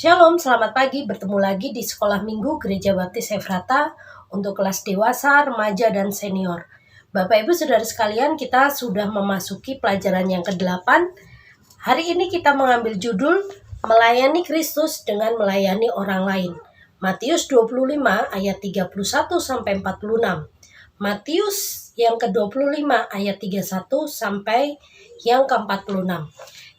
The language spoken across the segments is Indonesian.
Shalom, selamat pagi. Bertemu lagi di Sekolah Minggu Gereja Baptis Efrata untuk kelas dewasa, remaja, dan senior. Bapak Ibu Saudara sekalian, kita sudah memasuki pelajaran yang ke-8. Hari ini kita mengambil judul Melayani Kristus dengan melayani orang lain. Matius 25 ayat 31 sampai 46. Matius yang ke-25 ayat 31 sampai yang ke-46.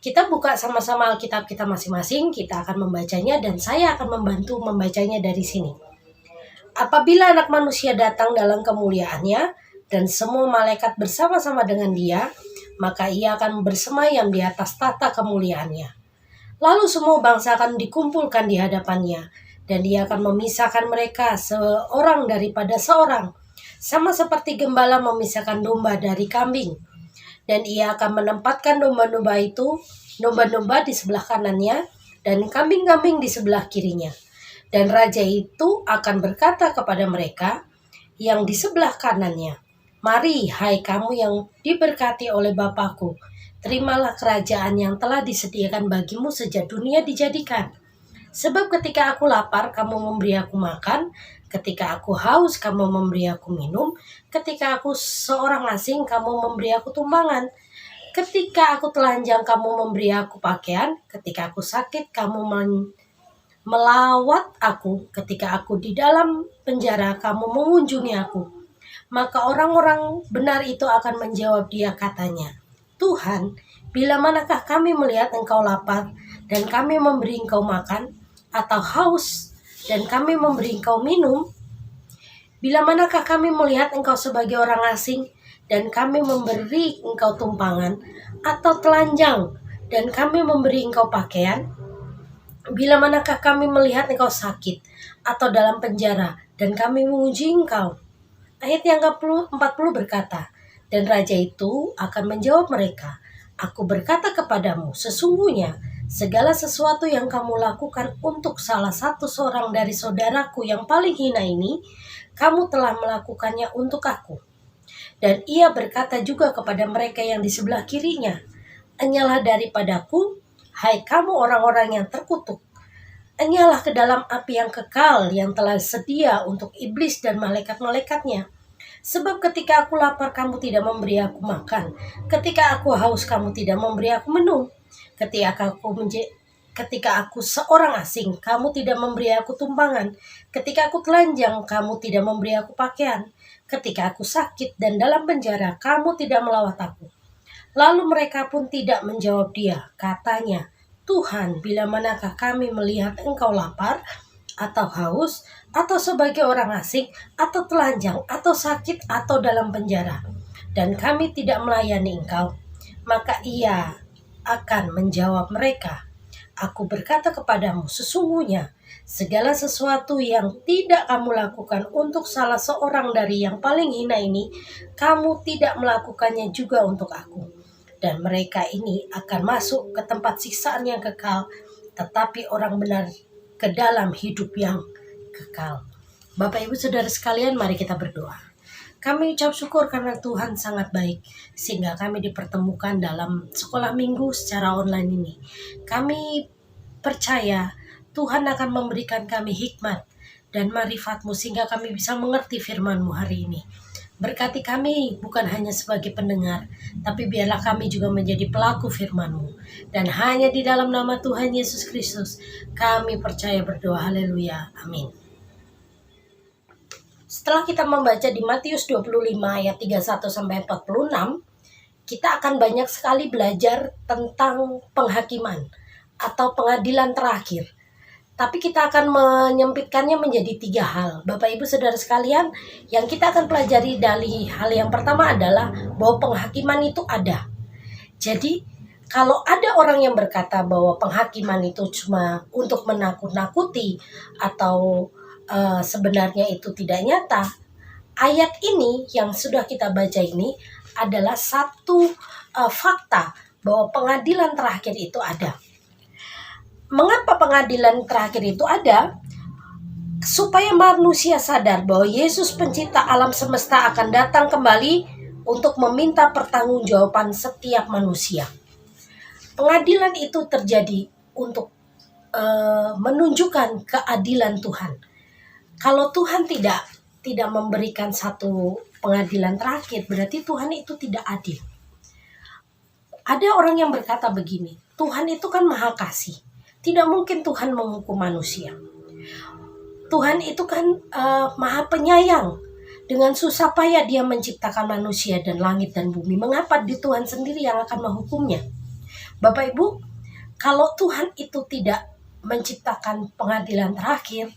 Kita buka sama-sama Alkitab kita masing-masing, kita akan membacanya dan saya akan membantu membacanya dari sini. Apabila Anak Manusia datang dalam kemuliaannya dan semua malaikat bersama-sama dengan dia, maka ia akan bersemayam di atas tahta kemuliaannya. Lalu semua bangsa akan dikumpulkan di hadapannya, dan dia akan memisahkan mereka seorang daripada seorang, sama seperti gembala memisahkan domba dari kambing. Dan ia akan menempatkan domba-domba di sebelah kanannya, dan kambing-kambing di sebelah kirinya. Dan raja itu akan berkata kepada mereka yang di sebelah kanannya, "Mari, hai kamu yang diberkati oleh Bapakku, terimalah kerajaan yang telah disediakan bagimu sejak dunia dijadikan. Sebab ketika aku lapar, kamu memberi aku makan, ketika aku haus, kamu memberi aku minum, ketika aku seorang asing, kamu memberi aku tumpangan, ketika aku telanjang, kamu memberi aku pakaian, ketika aku sakit, kamu melawat aku, ketika aku di dalam penjara, kamu mengunjungi aku." Maka orang-orang benar itu akan menjawab dia, katanya, "Tuhan, bila manakah kami melihat engkau lapar dan kami memberi engkau makan, atau haus dan kami memberi engkau minum? Bila manakah kami melihat engkau sebagai orang asing dan kami memberi engkau tumpangan, atau telanjang dan kami memberi engkau pakaian? Bila manakah kami melihat engkau sakit atau dalam penjara dan kami menguji engkau?" Ayat yang ke-40 berkata, "Dan raja itu akan menjawab mereka, Aku berkata kepadamu, sesungguhnya segala sesuatu yang kamu lakukan untuk salah satu seorang dari saudaraku yang paling hina ini, kamu telah melakukannya untuk aku." Dan ia berkata juga kepada mereka yang di sebelah kirinya, "Enyalah daripadaku, hai kamu orang-orang yang terkutuk. Enyalah ke dalam api yang kekal yang telah sedia untuk iblis dan malaikat-malaikatnya. Sebab ketika aku lapar, kamu tidak memberi aku makan. Ketika aku haus, kamu tidak memberi aku minum. Ketika aku seorang asing, kamu tidak memberi aku tumpangan. Ketika aku telanjang, kamu tidak memberi aku pakaian. Ketika aku sakit dan dalam penjara, kamu tidak melawat aku." Lalu mereka pun tidak menjawab dia, katanya, "Tuhan, bila manakah kami melihat engkau lapar atau haus, atau sebagai orang asing, atau telanjang, atau sakit, atau dalam penjara, dan kami tidak melayani engkau?" Maka ia akan menjawab mereka, "Aku berkata kepadamu, sesungguhnya segala sesuatu yang tidak kamu lakukan untuk salah seorang dari yang paling hina ini, kamu tidak melakukannya juga untuk aku." Dan mereka ini akan masuk ke tempat siksaan yang kekal, tetapi orang benar ke dalam hidup yang kekal. Bapak Ibu Saudara sekalian, mari kita berdoa. Kami ucap syukur karena Tuhan sangat baik, sehingga kami dipertemukan dalam sekolah minggu secara online ini. Kami percaya Tuhan akan memberikan kami hikmat dan marifat-Mu sehingga kami bisa mengerti firman-Mu hari ini. Berkati kami bukan hanya sebagai pendengar, tapi biarlah kami juga menjadi pelaku firman-Mu. Dan hanya di dalam nama Tuhan Yesus Kristus kami percaya berdoa, haleluya, amin. Setelah kita membaca di Matius 25 ayat 31-46, kita akan banyak sekali belajar tentang penghakiman atau pengadilan terakhir. Tapi kita akan menyempitkannya menjadi 3 hal. Bapak Ibu Saudara sekalian, yang kita akan pelajari dari hal yang pertama adalah bahwa penghakiman itu ada. Jadi kalau ada orang yang berkata bahwa penghakiman itu cuma untuk menakut-nakuti atau sebenarnya itu tidak nyata, ayat ini yang sudah kita baca ini adalah satu fakta bahwa pengadilan terakhir itu ada. Mengapa pengadilan terakhir itu ada? Supaya manusia sadar bahwa Yesus pencipta alam semesta akan datang kembali untuk meminta pertanggungjawaban setiap manusia. Pengadilan itu terjadi untuk menunjukkan keadilan Tuhan. Kalau Tuhan tidak memberikan satu pengadilan terakhir, berarti Tuhan itu tidak adil. Ada orang yang berkata begini, Tuhan itu kan maha kasih, tidak mungkin Tuhan menghukum manusia. Tuhan itu kan maha penyayang, dengan susah payah dia menciptakan manusia dan langit dan bumi. Mengapa di Tuhan sendiri yang akan menghukumnya? Bapak Ibu, kalau Tuhan itu tidak menciptakan pengadilan terakhir,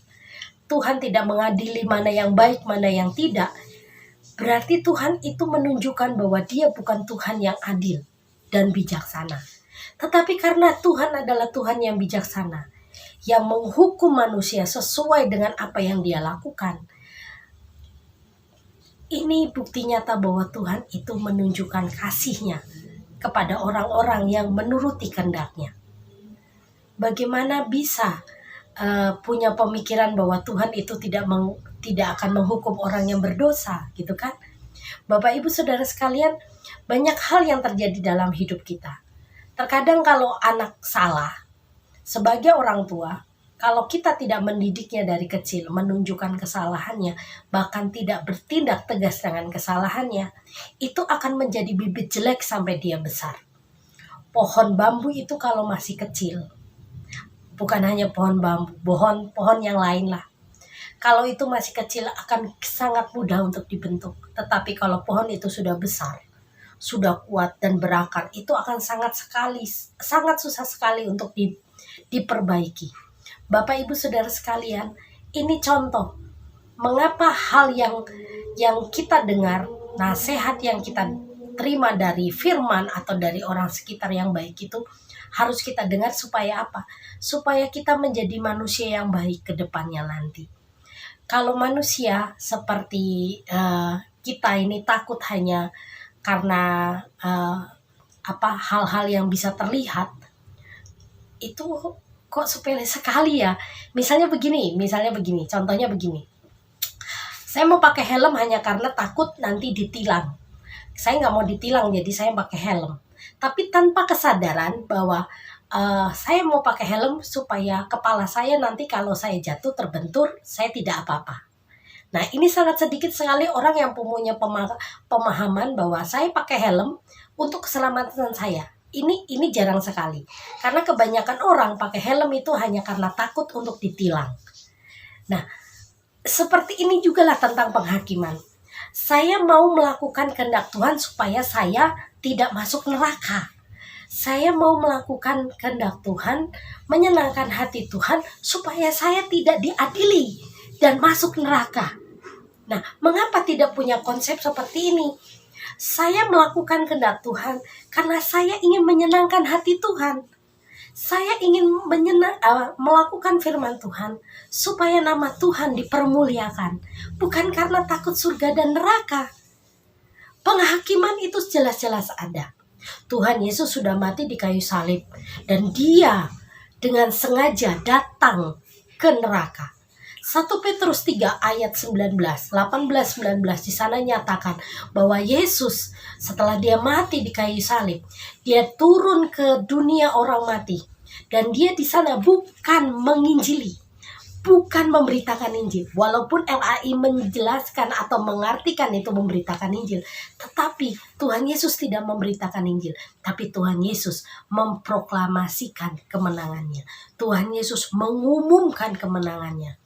Tuhan tidak mengadili mana yang baik, mana yang tidak, berarti Tuhan itu menunjukkan bahwa dia bukan Tuhan yang adil dan bijaksana. Tetapi karena Tuhan adalah Tuhan yang bijaksana, yang menghukum manusia sesuai dengan apa yang dia lakukan, ini bukti nyata bahwa Tuhan itu menunjukkan kasih-Nya kepada orang-orang yang menuruti kehendak-Nya. Bagaimana bisa punya pemikiran bahwa Tuhan itu tidak akan menghukum orang yang berdosa, gitu kan? Bapak Ibu Saudara sekalian, banyak hal yang terjadi dalam hidup kita. Terkadang kalau anak salah, sebagai orang tua, kalau kita tidak mendidiknya dari kecil, menunjukkan kesalahannya, bahkan tidak bertindak tegas dengan kesalahannya, itu akan menjadi bibit jelek sampai dia besar. Pohon bambu itu kalau masih kecil, bukan hanya pohon bambu, pohon yang lain lah. Kalau itu masih kecil akan sangat mudah untuk dibentuk. Tetapi kalau pohon itu sudah besar, sudah kuat dan berakar, itu akan sangat susah sekali untuk diperbaiki. Bapak Ibu Saudara sekalian, ini contoh mengapa hal yang kita dengar, nasihat yang kita terima dari firman atau dari orang sekitar yang baik itu harus kita dengar supaya apa? Supaya kita menjadi manusia yang baik ke depannya nanti. Kalau manusia seperti kita ini takut hanya karena hal-hal yang bisa terlihat, itu kok sepele sekali ya. Misalnya begini, contohnya begini. Saya mau pakai helm hanya karena takut nanti ditilang. Saya nggak mau ditilang, jadi saya pakai helm. Tapi tanpa kesadaran bahwa saya mau pakai helm supaya kepala saya nanti kalau saya jatuh terbentur, saya tidak apa-apa. Nah, ini sangat sedikit sekali orang yang punya pemahaman bahwa saya pakai helm untuk keselamatan saya. Ini jarang sekali. Karena kebanyakan orang pakai helm itu hanya karena takut untuk ditilang. Nah, seperti ini juga lah tentang penghakiman. Saya mau melakukan kehendak Tuhan supaya saya tidak masuk neraka. Saya mau melakukan kehendak Tuhan, menyenangkan hati Tuhan supaya saya tidak diadili dan masuk neraka. Nah, mengapa tidak punya konsep seperti ini? Saya melakukan kehendak Tuhan karena saya ingin menyenangkan hati Tuhan. Saya ingin melakukan firman Tuhan supaya nama Tuhan dipermuliakan, bukan karena takut surga dan neraka. Penghakiman itu jelas-jelas ada. Tuhan Yesus sudah mati di kayu salib dan dia dengan sengaja datang ke neraka. 1 Petrus 3 ayat 19, 18-19 di sana nyatakan bahwa Yesus setelah dia mati di kayu salib, dia turun ke dunia orang mati dan dia di sana bukan menginjili, bukan memberitakan Injil. Walaupun LAI menjelaskan atau mengartikan itu memberitakan Injil, tetapi Tuhan Yesus tidak memberitakan Injil, tapi Tuhan Yesus memproklamasikan kemenangannya. Tuhan Yesus mengumumkan kemenangannya.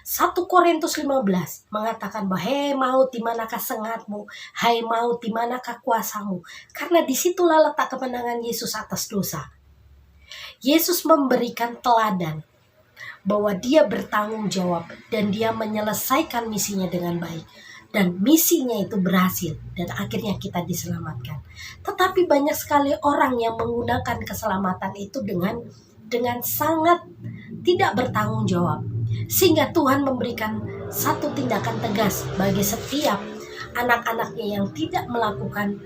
1 Korintus 15 mengatakan bahwa hei maut di manakah sengatmu, hai maut di manakah kuasamu, karena disitulah letak kemenangan Yesus atas dosa. Yesus memberikan teladan bahwa dia bertanggung jawab dan dia menyelesaikan misinya dengan baik, dan misinya itu berhasil dan akhirnya kita diselamatkan. Tetapi banyak sekali orang yang menggunakan keselamatan itu dengan sangat tidak bertanggung jawab, sehingga Tuhan memberikan satu tindakan tegas bagi setiap anak-anaknya yang tidak melakukan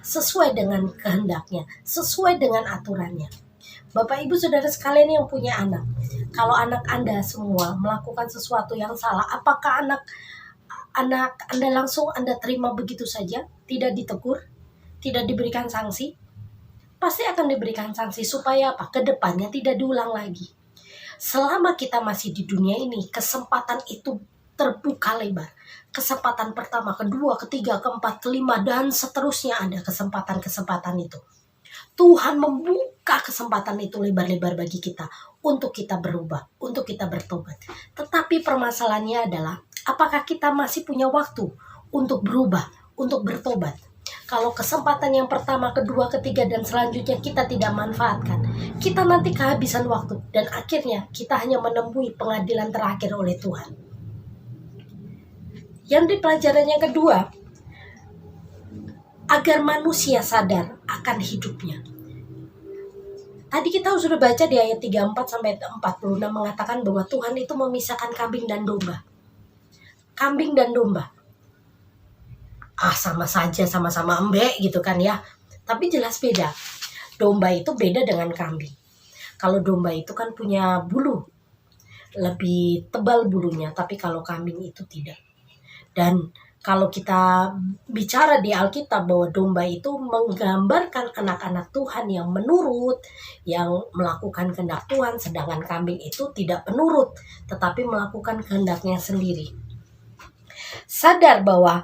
sesuai dengan kehendaknya, sesuai dengan aturannya. Bapak Ibu Saudara sekalian yang punya anak, kalau anak Anda semua melakukan sesuatu yang salah, apakah anak Anda langsung Anda terima begitu saja, tidak ditegur, tidak diberikan sanksi? Pasti akan diberikan sanksi supaya apa? Kedepannya tidak diulang lagi. Selama kita masih di dunia ini, kesempatan itu terbuka lebar. Kesempatan pertama, kedua, ketiga, keempat, kelima, dan seterusnya ada kesempatan-kesempatan itu. Tuhan membuka kesempatan itu lebar-lebar bagi kita untuk kita berubah, untuk kita bertobat. Tetapi permasalahannya adalah, apakah kita masih punya waktu untuk berubah, untuk bertobat? Kalau kesempatan yang pertama, kedua, ketiga, dan selanjutnya kita tidak manfaatkan, kita nanti kehabisan waktu dan akhirnya kita hanya menemui pengadilan terakhir oleh Tuhan. Yang di pelajaran yang kedua, agar manusia sadar akan hidupnya. Tadi kita sudah baca di ayat 34 sampai 46 mengatakan bahwa Tuhan itu memisahkan kambing dan domba. Kambing dan domba. Sama saja, sama-sama embek gitu kan ya. Tapi jelas beda. Domba itu beda dengan kambing. Kalau domba itu kan punya bulu, lebih tebal bulunya, tapi kalau kambing itu tidak. Dan kalau kita bicara di Alkitab bahwa domba itu menggambarkan anak-anak Tuhan yang menurut, yang melakukan kehendak Tuhan, sedangkan kambing itu tidak menurut, tetapi melakukan kehendaknya sendiri. Sadar bahwa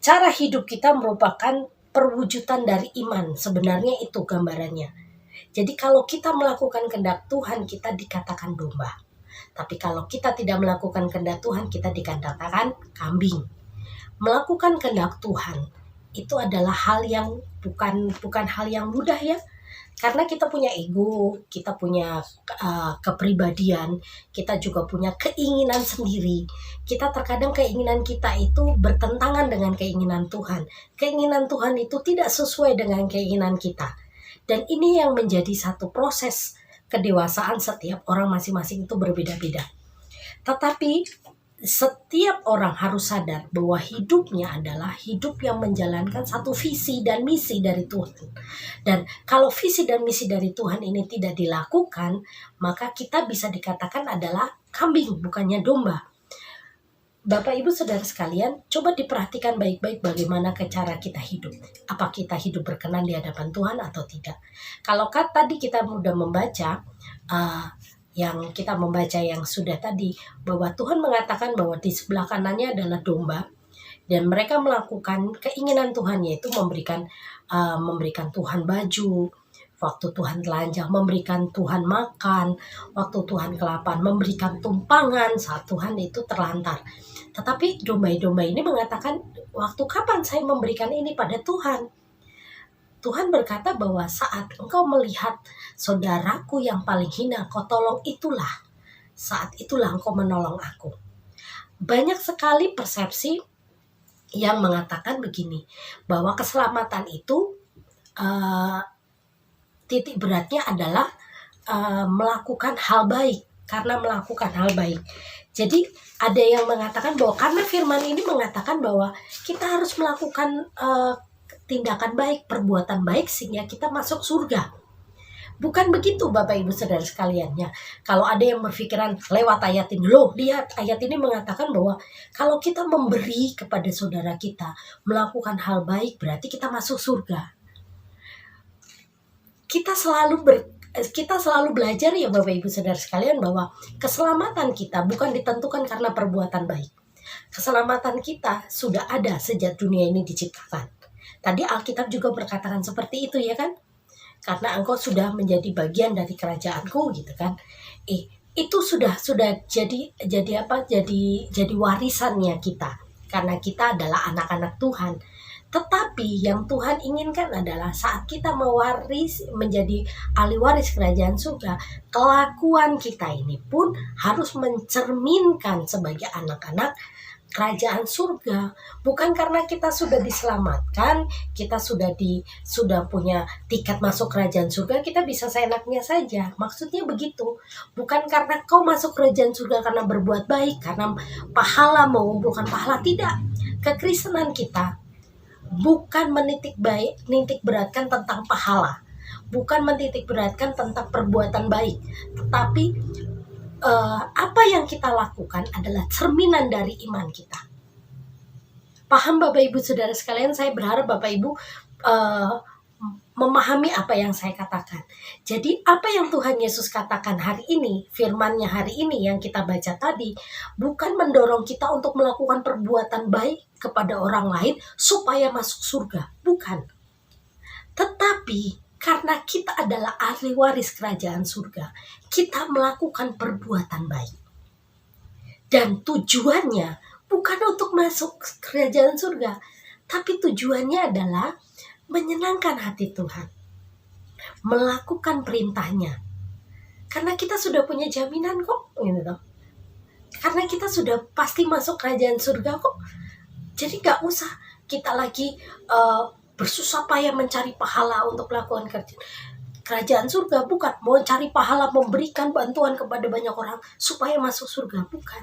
cara hidup kita merupakan perwujudan dari iman, sebenarnya itu gambarannya. Jadi kalau kita melakukan kehendak Tuhan, kita dikatakan domba. Tapi kalau kita tidak melakukan kehendak Tuhan, kita dikatakan kambing. Melakukan kehendak Tuhan itu adalah hal yang bukan hal yang mudah ya. Karena kita punya ego, kita punya kepribadian, kita juga punya keinginan sendiri. Kita terkadang keinginan kita itu bertentangan dengan keinginan Tuhan. Keinginan Tuhan itu tidak sesuai dengan keinginan kita. Dan ini yang menjadi satu proses kedewasaan setiap orang masing-masing itu berbeda-beda. Tetapi setiap orang harus sadar bahwa hidupnya adalah hidup yang menjalankan satu visi dan misi dari Tuhan. Dan kalau visi dan misi dari Tuhan ini tidak dilakukan, maka kita bisa dikatakan adalah kambing, bukannya domba. Bapak Ibu Saudara sekalian, coba diperhatikan baik-baik bagaimana cara kita hidup. Apa kita hidup berkenan di hadapan Tuhan atau tidak. Kalau tadi kita sudah membaca, yang sudah tadi, bahwa Tuhan mengatakan bahwa di sebelah kanannya adalah domba, dan mereka melakukan keinginan Tuhan, yaitu memberikan Tuhan baju, waktu Tuhan telanjang, memberikan Tuhan makan, waktu Tuhan kelaparan, memberikan tumpangan saat Tuhan itu terlantar. Tetapi domba-domba ini mengatakan, waktu kapan saya memberikan ini pada Tuhan? Tuhan berkata bahwa saat engkau melihat saudaraku yang paling hina, kau tolong, itulah. Saat itulah engkau menolong aku. Banyak sekali persepsi yang mengatakan begini, bahwa keselamatan itu titik beratnya adalah melakukan hal baik, karena melakukan hal baik. Jadi ada yang mengatakan bahwa karena firman ini mengatakan bahwa kita harus melakukan tindakan baik, perbuatan baik sehingga kita masuk surga. Bukan begitu Bapak Ibu Saudara sekalian ya. Kalau ada yang berpikiran lewat ayat ini, loh lihat ayat ini mengatakan bahwa kalau kita memberi kepada saudara kita, melakukan hal baik, berarti kita masuk surga. Kita selalu belajar ya Bapak Ibu Saudara sekalian bahwa keselamatan kita bukan ditentukan karena perbuatan baik. Keselamatan kita sudah ada sejak dunia ini diciptakan. Tadi Alkitab juga berkatakan seperti itu ya kan? Karena engkau sudah menjadi bagian dari kerajaanku gitu kan. Itu sudah jadi warisannya kita. Karena kita adalah anak-anak Tuhan. Tetapi yang Tuhan inginkan adalah saat kita menjadi ahli waris kerajaan surga, kelakuan kita ini pun harus mencerminkan sebagai anak-anak kerajaan surga. Bukan karena kita sudah diselamatkan, kita sudah punya tiket masuk kerajaan surga, kita bisa seenaknya saja. Maksudnya begitu. Bukan karena kau masuk kerajaan surga karena berbuat baik, karena pahala, mengumpulkan pahala, tidak. Kekristenan kita bukan menitik beratkan tentang pahala, bukan menitik beratkan tentang perbuatan baik, tetapi apa yang kita lakukan adalah cerminan dari iman kita. Paham Bapak Ibu Saudara sekalian? Saya berharap Bapak Ibu memahami apa yang saya katakan. Jadi apa yang Tuhan Yesus katakan hari ini, firman-Nya hari ini yang kita baca tadi, bukan mendorong kita untuk melakukan perbuatan baik kepada orang lain supaya masuk surga. Bukan. Tetapi karena kita adalah ahli waris kerajaan surga, kita melakukan perbuatan baik. Dan tujuannya bukan untuk masuk kerajaan surga, tapi tujuannya adalah menyenangkan hati Tuhan, melakukan perintahnya. Karena kita sudah punya jaminan kok, gitu. Karena kita sudah pasti masuk kerajaan surga kok. Jadi gak usah kita lagi bersusah payah mencari pahala untuk melakukan kerajaan surga. Bukan mau cari pahala memberikan bantuan kepada banyak orang supaya masuk surga, bukan.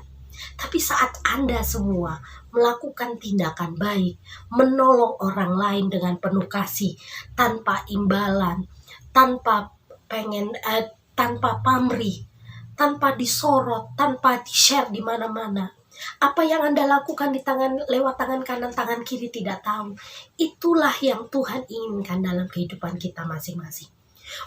Tapi saat Anda semua melakukan tindakan baik, menolong orang lain dengan penuh kasih, tanpa imbalan, tanpa tanpa pamrih, tanpa disorot, tanpa di-share di mana-mana. Apa yang Anda lakukan lewat tangan kanan, tangan kiri tidak tahu. Itulah yang Tuhan inginkan dalam kehidupan kita masing-masing.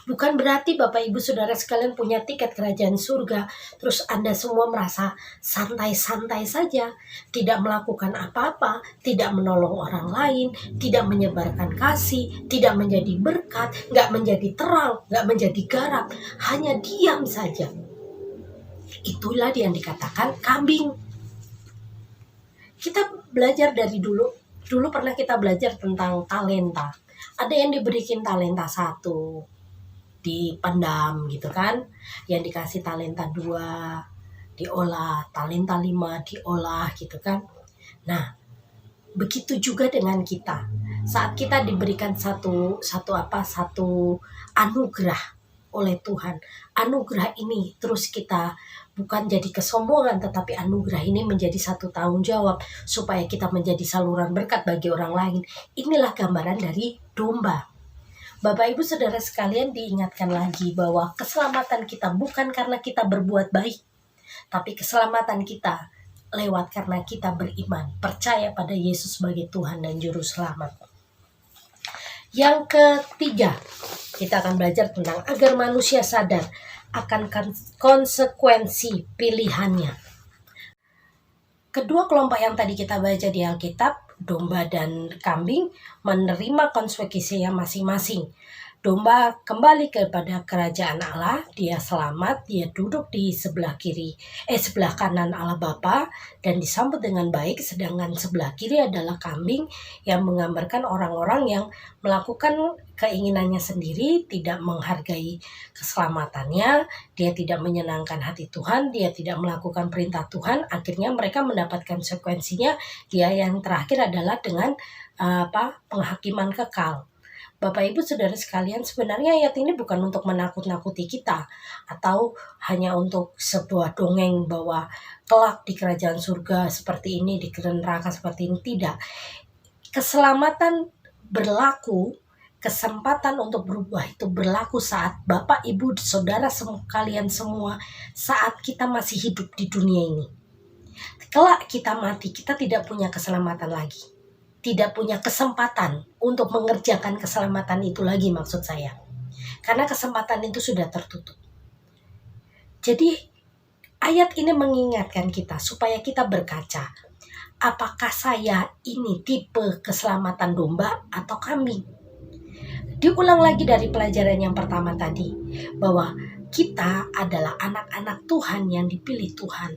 Bukan berarti Bapak Ibu Saudara sekalian punya tiket kerajaan surga, terus Anda semua merasa santai-santai saja, tidak melakukan apa-apa, tidak menolong orang lain, tidak menyebarkan kasih, tidak menjadi berkat, gak menjadi terang, gak menjadi garam, hanya diam saja. Itulah yang dikatakan kambing. Kita belajar dari dulu pernah kita belajar tentang talenta. Ada yang diberikan talenta 1, dipendam gitu kan, yang dikasih talenta 2 diolah, talenta 5 diolah gitu kan. Nah, begitu juga dengan kita. Saat kita diberikan satu anugerah oleh Tuhan, anugerah ini terus kita bukan jadi kesombongan, tetapi anugerah ini menjadi satu tanggung jawab supaya kita menjadi saluran berkat bagi orang lain. Inilah gambaran dari domba. Bapak Ibu Saudara sekalian, diingatkan lagi bahwa keselamatan kita bukan karena kita berbuat baik, tapi keselamatan kita lewat karena kita beriman, percaya pada Yesus sebagai Tuhan dan Juru Selamat. Yang ketiga, kita akan belajar tentang agar manusia sadar akan konsekuensi pilihannya. Kedua kelompok yang tadi kita baca di Alkitab, domba dan kambing, menerima konsekuensinya masing-masing. Domba kembali kepada kerajaan Allah, dia selamat, dia duduk di sebelah kanan Allah Bapa dan disambut dengan baik, sedangkan sebelah kiri adalah kambing yang menggambarkan orang-orang yang melakukan keinginannya sendiri, tidak menghargai keselamatannya, dia tidak menyenangkan hati Tuhan, dia tidak melakukan perintah Tuhan, akhirnya mereka mendapatkan konsekuensinya. Dia yang terakhir adalah dengan penghakiman kekal. Bapak Ibu Saudara sekalian, sebenarnya ayat ini bukan untuk menakut-nakuti kita atau hanya untuk sebuah dongeng bahwa kelak di kerajaan surga seperti ini, di neraka seperti ini. Tidak. Keselamatan berlaku, kesempatan untuk berubah itu berlaku saat Bapak Ibu Saudara kalian semua, saat kita masih hidup di dunia ini. Kelak kita mati, kita tidak punya keselamatan lagi, tidak punya kesempatan untuk mengerjakan keselamatan itu lagi, maksud saya. Karena kesempatan itu sudah tertutup. Jadi ayat ini mengingatkan kita supaya kita berkaca. Apakah saya ini tipe keselamatan domba atau kambing? Diulang lagi dari pelajaran yang pertama tadi, bahwa kita adalah anak-anak Tuhan yang dipilih Tuhan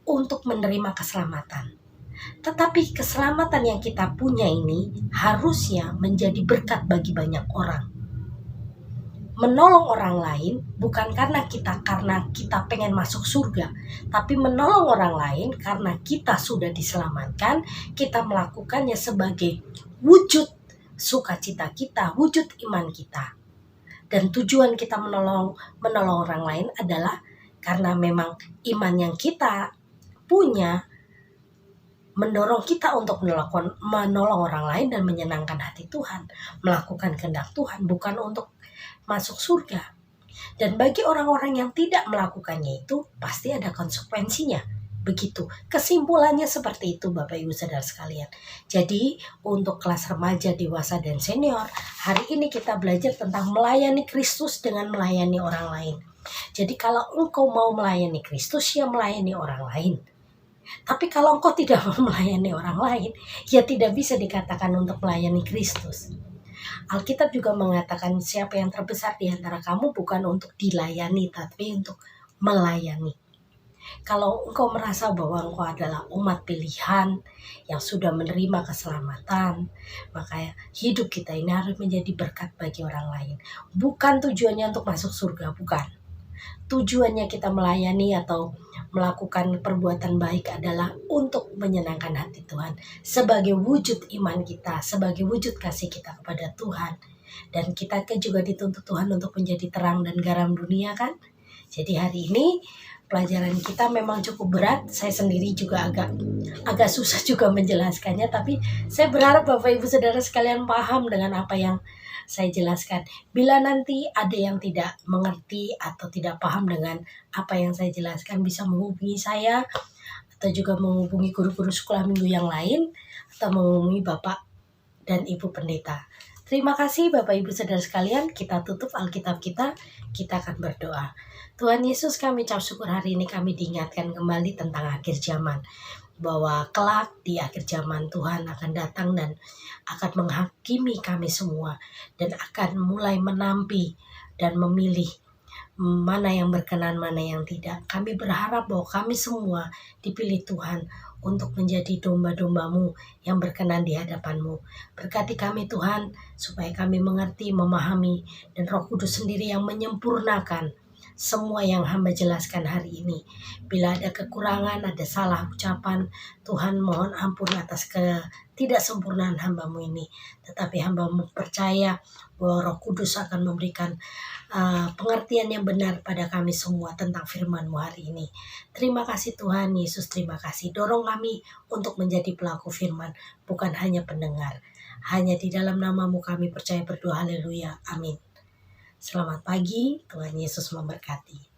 untuk menerima keselamatan. Tetapi keselamatan yang kita punya ini harusnya menjadi berkat bagi banyak orang. Menolong orang lain bukan karena kita pengen masuk surga, tapi menolong orang lain karena kita sudah diselamatkan, kita melakukannya sebagai wujud sukacita kita, wujud iman kita. Dan tujuan kita menolong orang lain adalah karena memang iman yang kita punya mendorong kita untuk menolong orang lain dan menyenangkan hati Tuhan, melakukan kehendak Tuhan, bukan untuk masuk surga. Dan bagi orang-orang yang tidak melakukannya itu pasti ada konsekuensinya. Begitu. Kesimpulannya seperti itu Bapak Ibu Saudara sekalian. Jadi untuk kelas remaja, dewasa, dan senior, hari ini kita belajar tentang melayani Kristus dengan melayani orang lain. Jadi kalau engkau mau melayani Kristus, ya melayani orang lain. Tapi kalau engkau tidak mau melayani orang lain, ya tidak bisa dikatakan untuk melayani Kristus. Alkitab juga mengatakan siapa yang terbesar di antara kamu bukan untuk dilayani, tapi untuk melayani. Kalau engkau merasa bahwa engkau adalah umat pilihan yang sudah menerima keselamatan, maka hidup kita ini harus menjadi berkat bagi orang lain. Bukan tujuannya untuk masuk surga, bukan. Tujuannya kita melayani atau melakukan perbuatan baik adalah untuk menyenangkan hati Tuhan, sebagai wujud iman kita, sebagai wujud kasih kita kepada Tuhan. Dan kita juga dituntut Tuhan untuk menjadi terang dan garam dunia, kan? Jadi hari ini pelajaran kita memang cukup berat. Saya sendiri juga agak susah juga menjelaskannya, tapi saya berharap Bapak Ibu Saudara sekalian paham dengan apa yang saya jelaskan. Bila nanti ada yang tidak mengerti atau tidak paham dengan apa yang saya jelaskan, bisa menghubungi saya atau juga menghubungi guru-guru sekolah minggu yang lain atau menghubungi Bapak dan Ibu Pendeta. Terima kasih Bapak Ibu Saudara sekalian. Kita tutup Alkitab kita akan berdoa. Tuhan Yesus, kami ucap syukur hari ini kami diingatkan kembali tentang akhir zaman. Bahwa kelak di akhir zaman Tuhan akan datang dan akan menghakimi kami semua. Dan akan mulai menampi dan memilih mana yang berkenan, mana yang tidak. Kami berharap bahwa kami semua dipilih Tuhan untuk menjadi domba-domba-Mu yang berkenan di hadapan-Mu. Berkati kami Tuhan, supaya kami mengerti, memahami, dan Roh Kudus sendiri yang menyempurnakan semua yang hamba jelaskan hari ini. Bila ada kekurangan, ada salah ucapan, Tuhan mohon ampun atas ketidaksempurnaan hamba-Mu ini. Tetapi hamba-Mu percaya bahwa Roh Kudus akan memberikan pengertian yang benar pada kami semua tentang firman-Mu hari ini. Terima kasih Tuhan Yesus, terima kasih. Dorong kami untuk menjadi pelaku firman, bukan hanya pendengar. Hanya di dalam nama-Mu kami percaya berdoa, haleluya, amin. Selamat pagi, Tuhan Yesus memberkati.